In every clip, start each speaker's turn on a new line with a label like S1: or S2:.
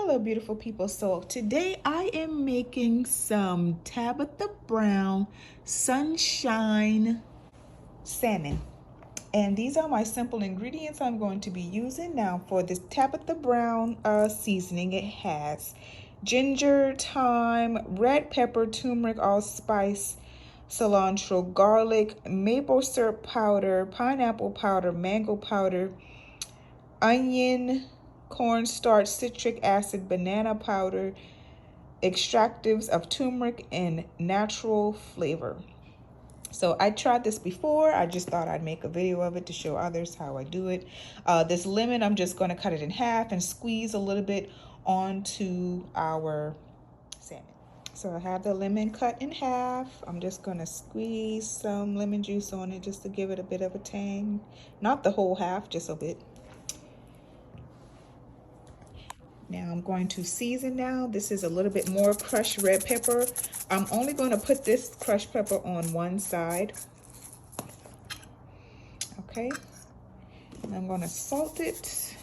S1: Hello, beautiful people. So today I am making some Tabitha Brown Sunshine Salmon. And these are my simple ingredients I'm going to be using. Now for this Tabitha Brown seasoning, it has ginger, thyme, red pepper, turmeric, allspice, cilantro, garlic, maple syrup powder, pineapple powder, mango powder, onion, cornstarch, citric acid, banana powder, extractives of turmeric, and natural flavor. So I tried this before. I just thought I'd make a video of it to show others how I do it. This lemon, I'm just going to cut it in half and squeeze a little bit onto our salmon. So I have the lemon cut in half. I'm just going to squeeze some lemon juice on it just to give it a bit of a tang. Not the whole half, just a bit. Now I'm going to season now. This is a little bit more crushed red pepper. I'm only going to put this crushed pepper on one side. Okay. And I'm going to salt it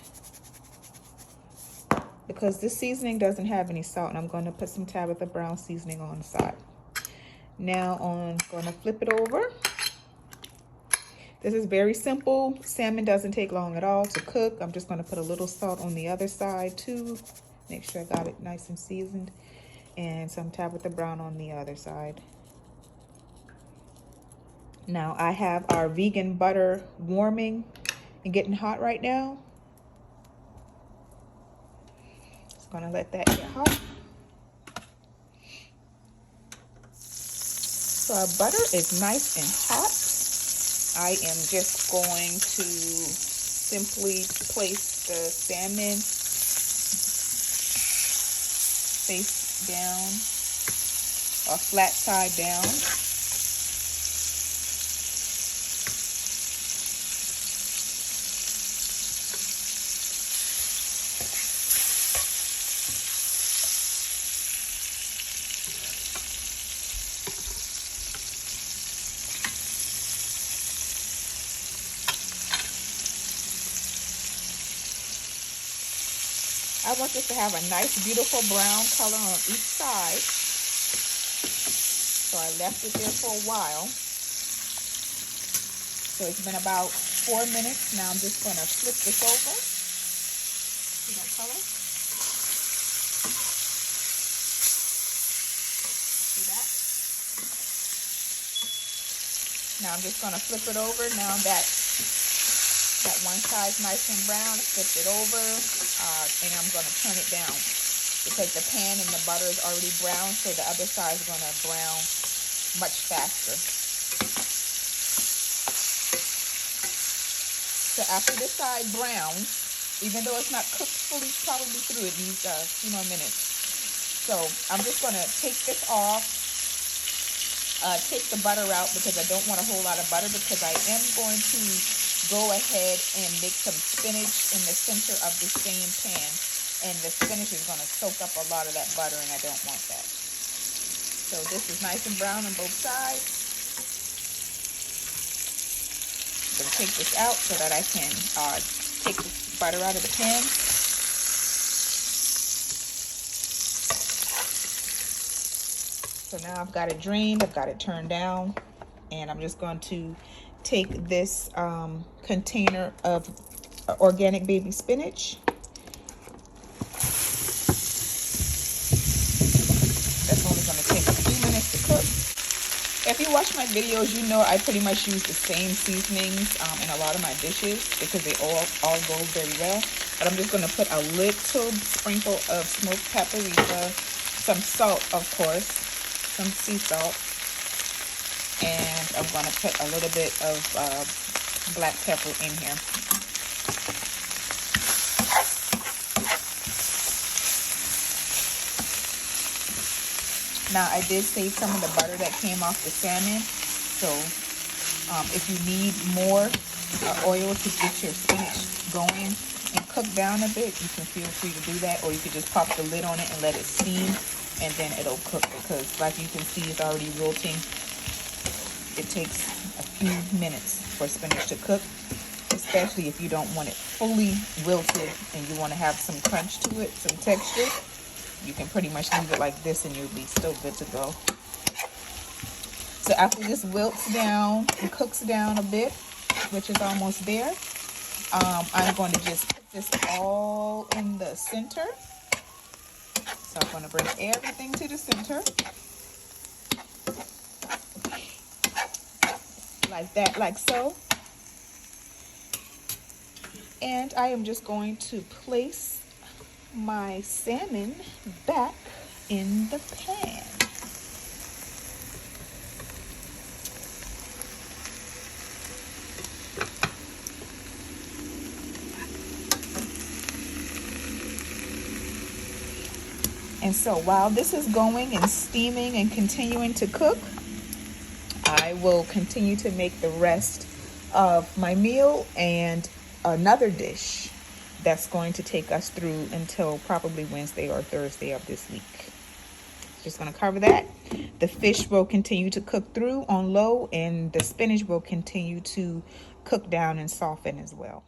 S1: because this seasoning doesn't have any salt, and I'm going to put some Tabitha Brown seasoning on the side. Now I'm going to flip it over. This is very simple. Salmon doesn't take long at all to cook. I'm just going to put a little salt on the other side too. Make sure I got it nice and seasoned. And some Tabitha Brown on the other side. Now I have our vegan butter warming and getting hot right now. Just going to let that get hot. So our butter is nice and hot. I am just going to simply place the salmon face down or flat side down. I want this to have a nice, beautiful brown color on each side. So I left it there for a while. So it's been about 4 minutes. Now I'm just going to flip this over. See that color? See that? Now I'm just going to flip it over. Now that one side's nice and brown, flip it over, and I'm going to turn it down because the pan and the butter is already brown, so the other side is going to brown much faster. So after this side browns, even though it's not cooked fully probably through, it needs a few more minutes. So I'm just going to take this off, take the butter out because I don't want a whole lot of butter, because I am going to go ahead and make some spinach in the center of the same pan, and the spinach is going to soak up a lot of that butter, and I don't want that. So this is nice and brown on both sides. I'm going to take this out so that I can take the butter out of the pan. So now I've got it drained, I've got it turned down, and I'm just going to take this container of organic baby spinach. That's only going to take a few minutes to cook. If you watch my videos, you know I pretty much use the same seasonings in a lot of my dishes because they all go very well. But I'm just going to put a little sprinkle of smoked paprika, some salt, of course, some sea salt. And I'm going to put a little bit of black pepper in here. Now, I did save some of the butter that came off the salmon. So, if you need more oil to get your spinach going and cook down a bit, you can feel free to do that. Or you could just pop the lid on it and let it steam, and then it'll cook, because like you can see, it's already wilting. It takes a few minutes for spinach to cook. This especially if you don't want it fully wilted and you want to have some crunch to it, some texture. You can pretty much leave it like this and you'll be still good to go. So after this wilts down and cooks down a bit, which is almost there, I'm going to just put this all in the center. So I'm going to bring everything to the center. Like that, like so. And I am just going to place my salmon back in the pan. And so while this is going and steaming and continuing to cook, I will continue to make the rest of my meal and another dish that's going to take us through until probably Wednesday or Thursday of this week. Just going to cover that. The fish will continue to cook through on low, and the spinach will continue to cook down and soften as well.